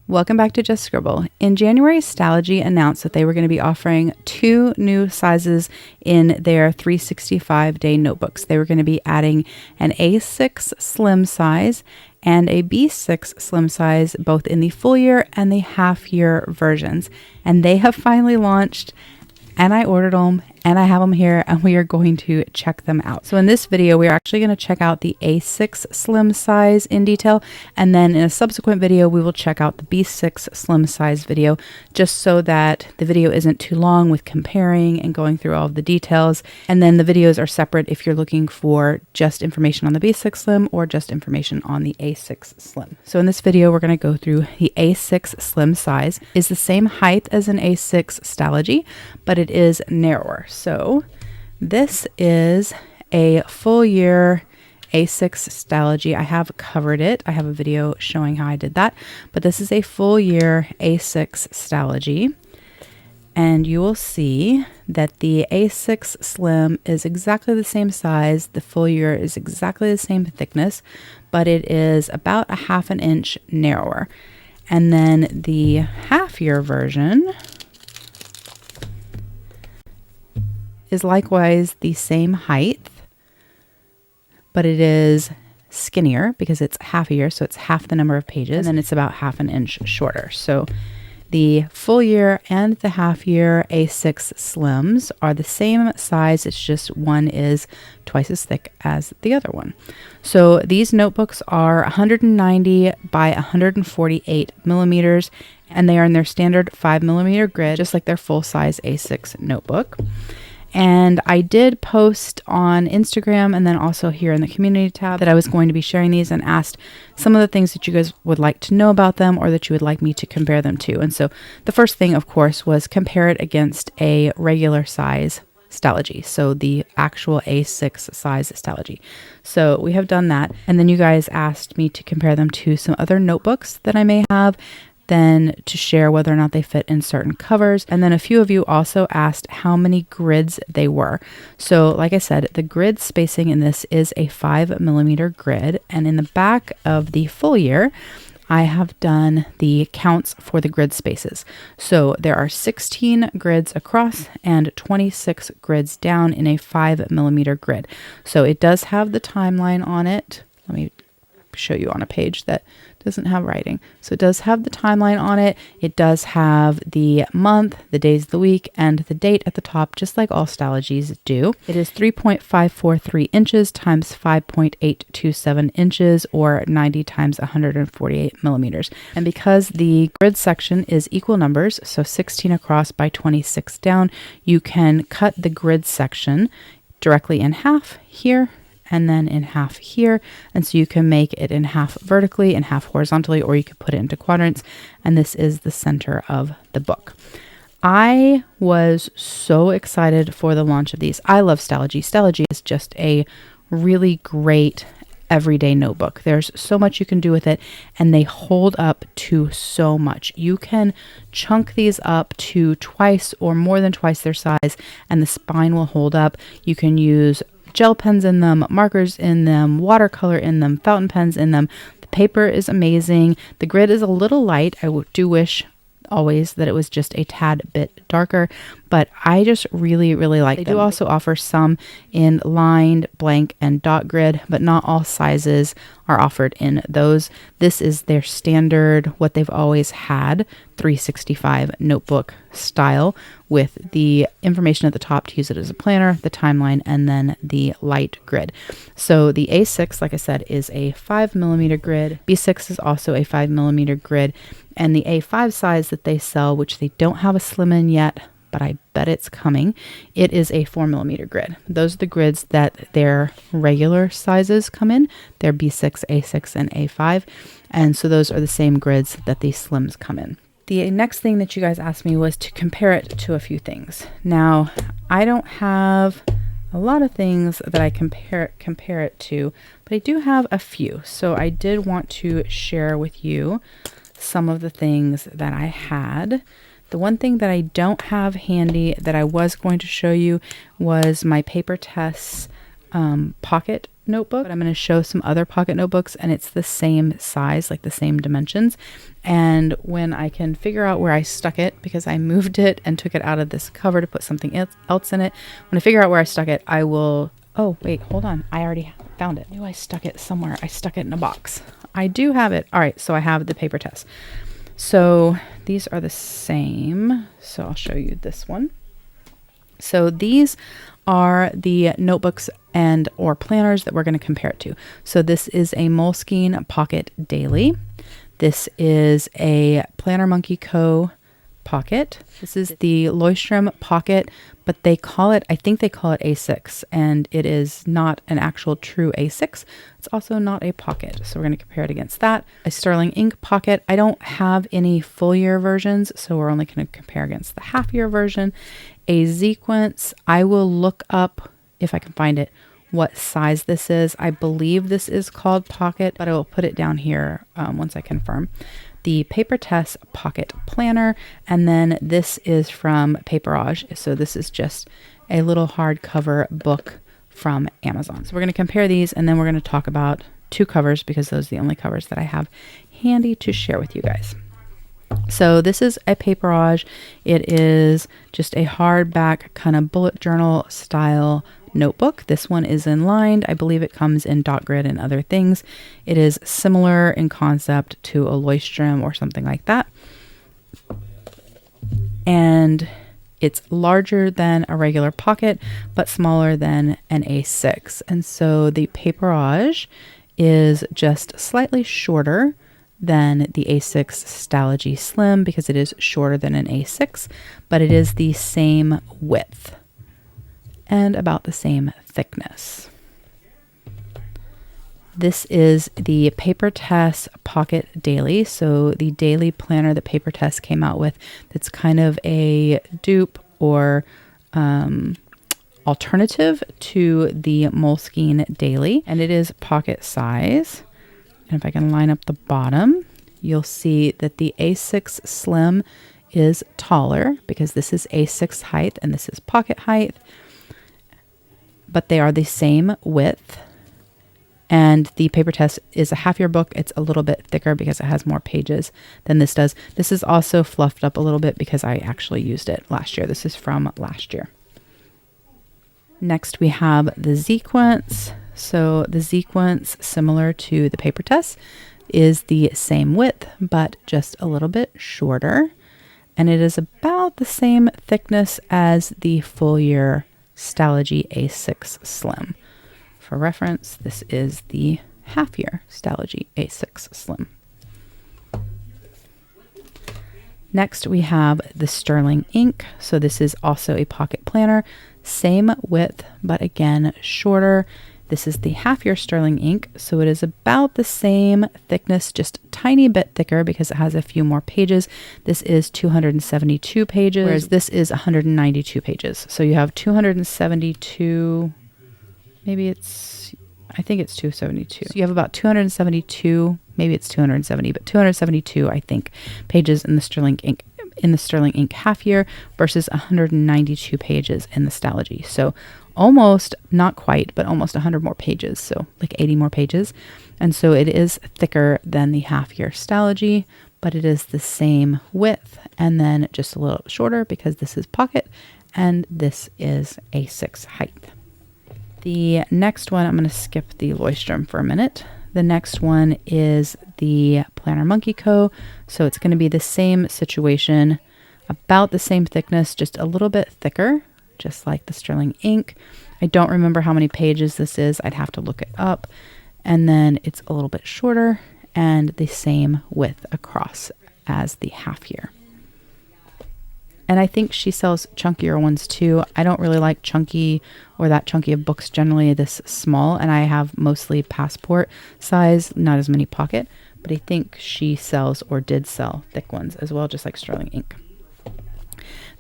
Welcome back to Just Scribble. In January, Stalogy announced that they were going to be offering 2 new sizes in their 365-day notebooks. They were going to be adding an A6 slim size and a B6 slim size, both in the full year and the half year versions. And they have finally launched, and I ordered them, and I have them here, and we are going to check them out. So in this video, we're actually going to check out the A6 slim size in detail, and then in a subsequent video, we will check out the B6 slim size video, just so that the video isn't too long with comparing and going through all of the details. And then the videos are separate if you're looking for just information on the B6 slim or just information on the A6 slim. So in this video, we're going to go through the A6 slim size. Is the same height as an A6 Stalogy, but it is narrower. So this is a full year A6 Stalogy. I have covered it. I have a video showing how I did that, but this is a full year A6 Stalogy. And you will see that the A6 Slim is exactly the same size. The full year is exactly the same thickness, but it is about a ½ an inch narrower. And then the half year version is likewise the same height, but it is skinnier because it's half a year, so it's half the number of pages, and then it's about ½ an inch shorter. So the full year and the half year A6 Slims are the same size, it's just one is twice as thick as the other one. So these notebooks are 190 by 148 millimeters, and they are in their standard 5mm grid, just like their full-size A6 notebook. And I did post on Instagram and then also here in the community tab that I was going to be sharing these, and asked some of the things that you guys would like to know about them or that you would like me to compare them to. And so the first thing, of course, was compare it against a regular size Stalogy. So the actual A6 size Stalogy. So we have done that. And then you guys asked me to compare them to some other notebooks that I may have, then to share whether or not they fit in certain covers. And then a few of you also asked how many grids they were. So like I said, the grid spacing in this is a 5mm grid. And in the back of the full year, I have done the counts for the grid spaces. So there are 16 grids across and 26 grids down in a 5mm grid. So it does have the timeline on it. Let me show you on a page that doesn't have writing. So it does have the timeline on it. It does have the month, the days of the week, and the date at the top, just like all Stalogies do. It is 3.543 inches times 5.827 inches, or 90 times 148 millimeters. And because the grid section is equal numbers, so 16 across by 26 down, you can cut the grid section directly in half here, and then in half here. And so you can make it in half vertically and half horizontally, or you could put it into quadrants. And this is the center of the book. I was so excited for the launch of these. I love Stalogy. Stalogy is just a really great everyday notebook. There's so much you can do with it, and they hold up to so much. You can chunk these up to twice or more than twice their size, and the spine will hold up. You can use gel pens in them, markers in them, watercolor in them, fountain pens in them. The paper is amazing. The grid is a little light. I do wish always that it was just a tad bit darker, but I just really like them. They do also offer some in lined, blank, and dot grid, but not all sizes are offered in those. This is their standard, what they've always had, 365 notebook style, with the information at the top to use it as a planner, the timeline, and then the light grid. So the A6, like I said, is a 5mm grid. B6 is also a 5mm grid. And the A5 size that they sell, which they don't have a slim in yet, but I bet it's coming, it is a 4mm grid. Those are the grids that their regular sizes come in. They're B6, A6, and A5. And so those are the same grids that the slims come in. The next thing that you guys asked me was to compare it to a few things. Now, I don't have a lot of things that I compare it to, but I do have a few. So I did want to share with you some of the things that I had. The one thing that I don't have handy that I was going to show you was my Paper Tests pocket notebook, but I'm going to show some other pocket notebooks, and it's the same size, like the same dimensions. And when I can figure out where I stuck it, because I moved it and took it out of this cover to put something else in it, when I figure out where I stuck it, I will, oh wait, hold on, I already found it. I knew I stuck it somewhere. I stuck it in a box. I do have it. All right, so I have the paper test. So these are the same. So I'll show you this one. So these are the notebooks and or planners that we're going to compare it to. So this is a Moleskine Pocket Daily. This is a Planner Monkey Co. Pocket. This is the Leuchtturm Pocket, but they call it, I think they call it A6, and it is not an actual true A6. It's also not a pocket, so we're going to compare it against that. A Sterling Ink Pocket. I don't have any full year versions, so we're only going to compare against the half year version. A Sequence. I will look up, if I can find it, what size this is. I believe this is called Pocket, but I will put it down here once I confirm. The Paper Test Pocket Planner, and then this is from Paperage. So this is just a little hardcover book from Amazon. So we're going to compare these, and then we're going to talk about two covers, because those are the only covers that I have handy to share with you guys. So this is a Paperage. It is just a hardback kind of bullet journal style notebook. This one is inlined. I believe it comes in dot grid and other things. It is similar in concept to a Leuchtturm or something like that. And it's larger than a regular pocket, but smaller than an A6. And so the Paperage is just slightly shorter than the A6 Stalogy Slim, because it is shorter than an A6, but it is the same width and about the same thickness. This is the Paper Test Pocket Daily. So the daily planner that Paper Test came out with, that's kind of a dupe or alternative to the Moleskine Daily, and it is pocket size. And if I can line up the bottom, you'll see that the A6 Slim is taller, because this is A6 height and this is pocket height, but they are the same width. And the Paper Test is a half year book. It's a little bit thicker because it has more pages than this does. This is also fluffed up a little bit because I actually used it last year. This is from last year. Next we have the Sequence. So the Sequence, similar to the Paper Test, is the same width, but just a little bit shorter. And it is about the same thickness as the full year Stalogy A6 Slim. For reference, this is the half year Stalogy A6 Slim. Next, we have the Sterling Ink. So this is also a pocket planner, same width, but again, shorter. This is the half year Sterling Ink. So it is about the same thickness, just a tiny bit thicker because it has a few more pages. This is 272 pages, whereas this is 192 pages. So you have 272, maybe it's, I think it's 272. So you have about 272, maybe it's 270, but 272, I think, pages in the Sterling Ink half year versus 192 pages in the Stalogy. So almost, not quite, but almost 100 more pages. So like 80 more pages. And so it is thicker than the half year Stalogy, but it is the same width and then just a little shorter because this is pocket and this is A6 height. The next one, I'm going to skip the Leuchtturm for a minute. The next one is the Planner Monkey Co. So it's going to be the same situation, about the same thickness, just a little bit thicker, just like the Sterling Ink. I don't remember how many pages this is. I'd have to look it up. And then it's a little bit shorter and the same width across as the half year. And I think she sells chunkier ones too. I don't really like chunky or that chunky of books, generally this small, and I have mostly passport size, not as many pocket, but I think she sells or did sell thick ones as well, just like Sterling Ink.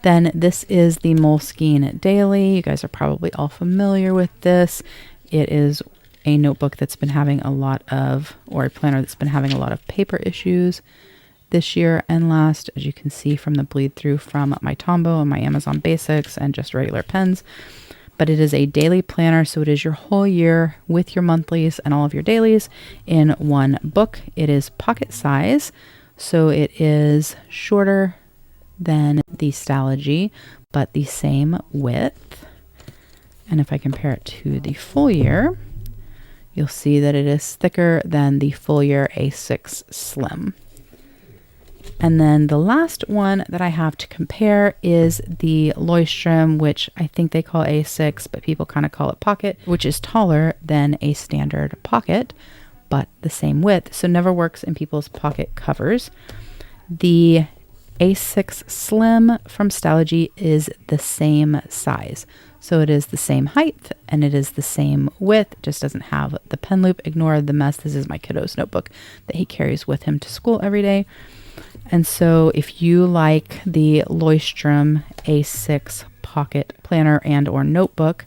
Then this is the Moleskine Daily. You guys are probably all familiar with this. It is a notebook that's been having a lot of, or a planner that's been having a lot of paper issues this year and last, as you can see from the bleed through from my Tombow and my Amazon Basics and just regular pens. but it is a daily planner. So it is your whole year with your monthlies and all of your dailies in one book. It is pocket size, so it is shorter than the Stalogy, but the same width. And if I compare it to the full year, you'll see that it is thicker than the full year A6 Slim. And then the last one that I have to compare is the Leuchtturm, which I think they call A6, but people kind of call it pocket, which is taller than a standard pocket, but the same width. So never works in people's pocket covers. The A6 Slim from Stalogy is the same size. So it is the same height and it is the same width, just doesn't have the pen loop. Ignore the mess. This is my kiddo's notebook that he carries with him to school every day. And so if you like the Leuchtturm A6 pocket planner and or notebook,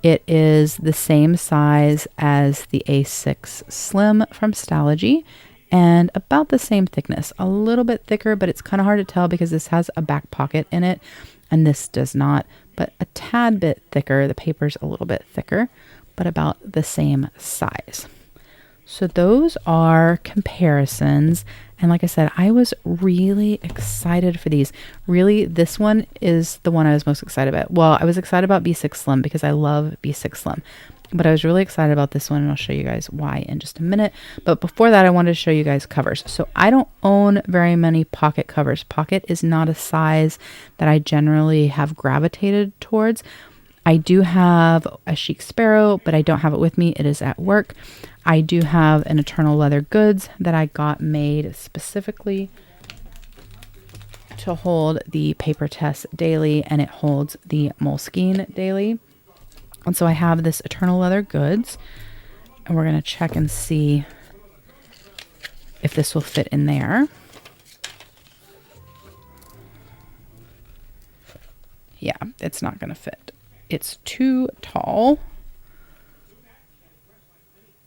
it is the same size as the A6 Slim from Stalogy and about the same thickness, a little bit thicker, but it's kind of hard to tell because this has a back pocket in it and this does not, but a tad bit thicker. The paper's a little bit thicker, but about the same size. So those are comparisons. And like I said, I was really excited for these. Really, this one is the one I was most excited about. Well, I was excited about B6 Slim because I love B6 Slim. But I was really excited about this one, and I'll show you guys why in just a minute. But before that, I wanted to show you guys covers. So I don't own very many pocket covers. Pocket is not a size that I generally have gravitated towards. I do have a Chic Sparrow, but I don't have it with me. It is at work. I do have an Eternal Leather Goods that I got made specifically to hold the Paper Test Daily, and it holds the Moleskine Daily. And so I have this Eternal Leather Goods, and we're going to check and see if this will fit in there. Yeah, it's not going to fit. It's too tall.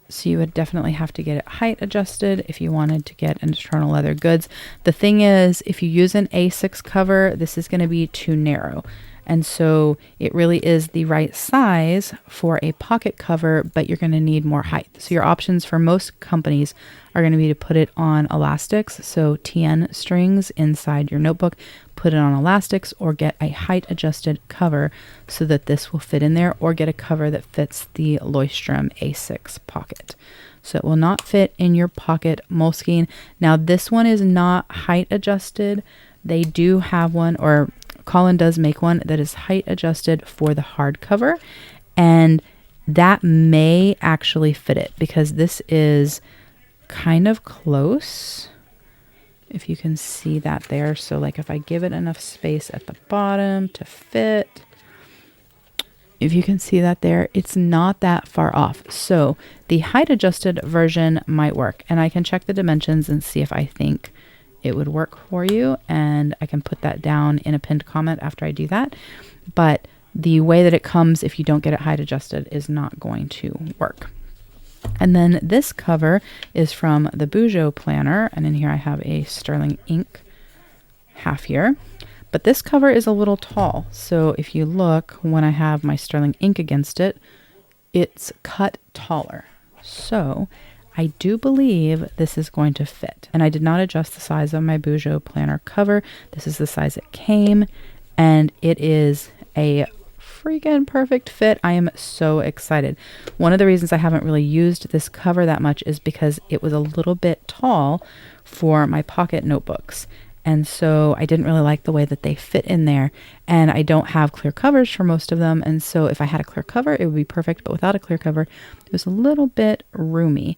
So you would definitely have to get it height adjusted if you wanted to get an Eternal Leather Goods. The thing is, if you use an A6 cover, this is going to be too narrow. And so it really is the right size for a pocket cover, but you're going to need more height. So your options for most companies are going to be to put it on elastics. So TN strings inside your notebook, put it on elastics, or get a height adjusted cover so that this will fit in there, or get a cover that fits the Leuchtturm A6 pocket. So it will not fit in your pocket Moleskine. Now this one is not height adjusted. They do have one, or Colin does make one that is height adjusted for the hardcover, and that may actually fit it because this is kind of close. If you can see that there. So like if I give it enough space at the bottom to fit, if you can see that there, it's not that far off. So the height adjusted version might work, and I can check the dimensions and see if I think it would work for you, and I can put that down in a pinned comment after I do that. But the way that it comes, if you don't get it height adjusted, is not going to work. And then this cover is from the Bujo planner, and in here I have a sterling ink half year. But this cover is a little tall, so if you look, when I have my sterling ink against it, it's cut taller. So I do believe this is going to fit. And I did not adjust the size of my Bujo planner cover. This is the size it came, and it is a freaking perfect fit. I am so excited. One of the reasons I haven't really used this cover that much is because it was a little bit tall for my pocket notebooks. And so I didn't really like the way that they fit in there, and I don't have clear covers for most of them. And so if I had a clear cover, it would be perfect, but without a clear cover, it was a little bit roomy.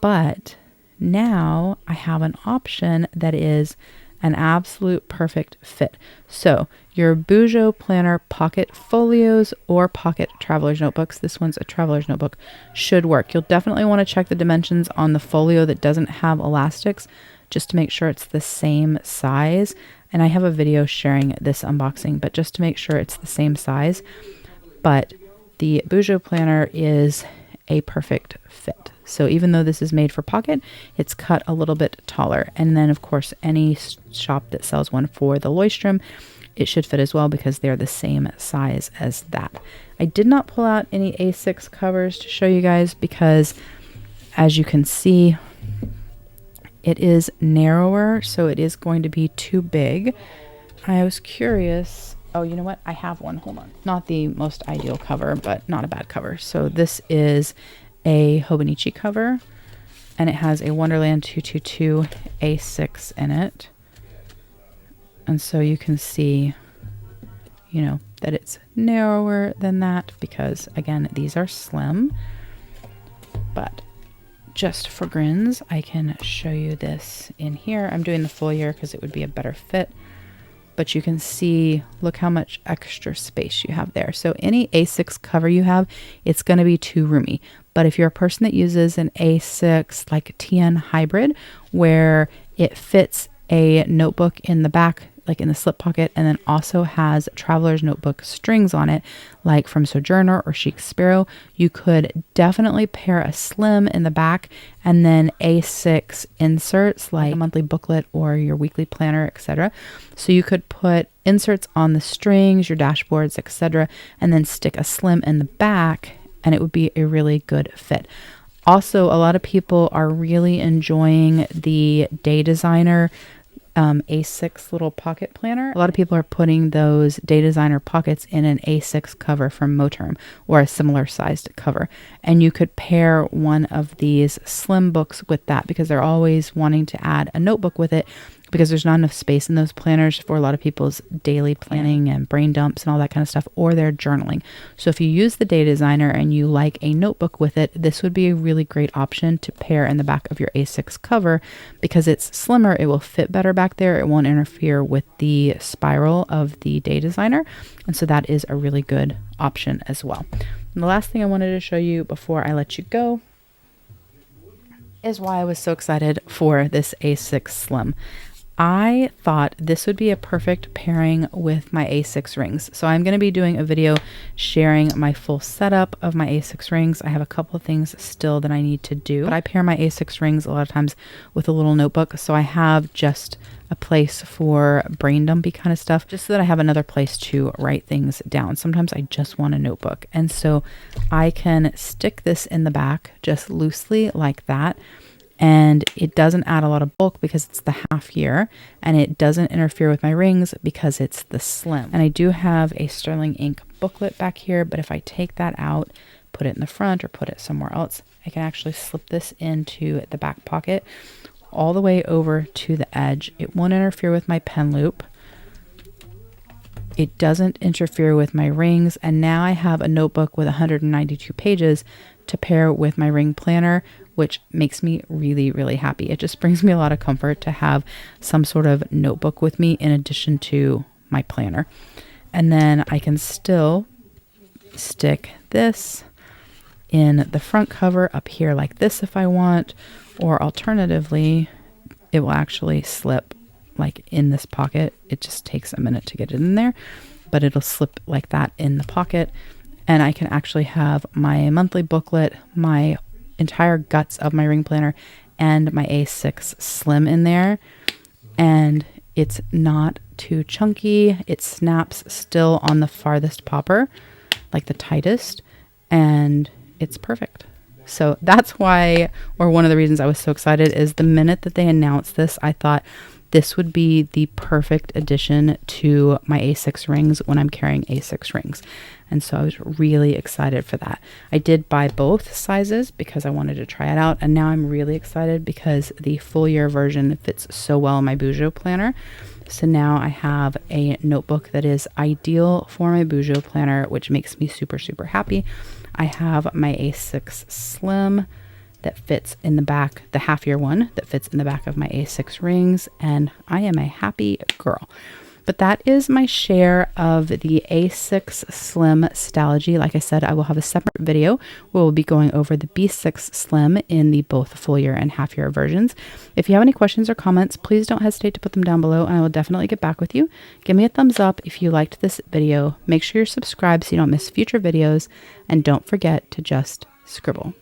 But now I have an option that is an absolute perfect fit. So your Bujo planner pocket folios or pocket traveler's notebooks, this one's a traveler's notebook, should work. You'll definitely want to check the dimensions on the folio that doesn't have elastics, just to make sure it's the same size. And I have a video sharing this unboxing, but just to make sure it's the same size. But the Bujo planner is a perfect fit. So even though this is made for pocket, it's cut a little bit taller. And then of course, any shop that sells one for the Leuchtturm, it should fit as well because they're the same size as that. I did not pull out any A6 covers to show you guys because, as you can see, it is narrower, so it is going to be too big. I was curious. Oh, you know what? I have one. Hold on. Not the most ideal cover, but not a bad cover. So this is a Hobonichi cover, and it has a Wonderland 222 A6 in it. And so you can see, you know, that it's narrower than that because, again, these are slim. But just for grins, I can show you this in here. I'm doing the full year because it would be a better fit. But you can see, look how much extra space you have there. So any A6 cover you have, it's going to be too roomy. But if you're a person that uses an A6 like TN hybrid, where it fits a notebook in the back, like in the slip pocket, and then also has traveler's notebook strings on it, like from Sojourner or Chic Sparrow, you could definitely pair a slim in the back and then A6 inserts like a monthly booklet or your weekly planner, etc. So you could put inserts on the strings, your dashboards, etc., and then stick a slim in the back, and it would be a really good fit. Also, a lot of people are really enjoying the Day Designer A6 little pocket planner. A lot of people are putting those Day Designer pockets in an A6 cover from Moterm or a similar sized cover. And you could pair one of these slim books with that because they're always wanting to add a notebook with it because there's not enough space in those planners for a lot of people's daily planning and brain dumps and all that kind of stuff, or their journaling. So if you use the Day Designer and you like a notebook with it, this would be a really great option to pair in the back of your A6 cover because it's slimmer. It will fit better back there. It won't interfere with the spiral of the Day Designer. And so that is a really good option as well. And the last thing I wanted to show you before I let you go is why I was so excited for this A6 Slim. I thought this would be a perfect pairing with my A6 rings. So I'm going to be doing a video sharing my full setup of my A6 rings. I have a couple of things still that I need to do, but I pair my A6 rings a lot of times with a little notebook. So I have just a place for brain dumpy kind of stuff, just so that I have another place to write things down. Sometimes I just want a notebook. And so I can stick this in the back just loosely like that. And it doesn't add a lot of bulk because it's the half year, and it doesn't interfere with my rings because it's the slim. And I do have a sterling ink booklet back here, but if I take that out, put it in the front or put it somewhere else, I can actually slip this into the back pocket all the way over to the edge. It won't interfere with my pen loop. It doesn't interfere with my rings. And now I have a notebook with 192 pages to pair with my ring planner, which makes me really, really happy. It just brings me a lot of comfort to have some sort of notebook with me in addition to my planner. And then I can still stick this in the front cover up here like this if I want, or alternatively, it will actually slip like in this pocket. It just takes a minute to get it in there, but it'll slip like that in the pocket. And I can actually have my monthly booklet, my entire guts of my ring planner, and my A6 Slim in there. And it's not too chunky. It snaps still on the farthest popper, like the tightest, and it's perfect. So that's why, or one of the reasons I was so excited, is the minute that they announced this, I thought this would be the perfect addition to my A6 rings when I'm carrying A6 rings. And so I was really excited for that. I did buy both sizes because I wanted to try it out. And now I'm really excited because the full year version fits so well in my Bujo planner. So now I have a notebook that is ideal for my Bujo planner, which makes me super, super happy. I have my A6 Slim that fits in the back, the half year one that fits in the back of my A6 rings, and I am a happy girl. But that is my share of the A6 Slim Stalogy. Like I said, I will have a separate video where we'll be going over the B6 Slim in the both full year and half year versions. If you have any questions or comments, please don't hesitate to put them down below, and I will definitely get back with you. Give me a thumbs up if you liked this video. Make sure you're subscribed so you don't miss future videos, and don't forget to just scribble.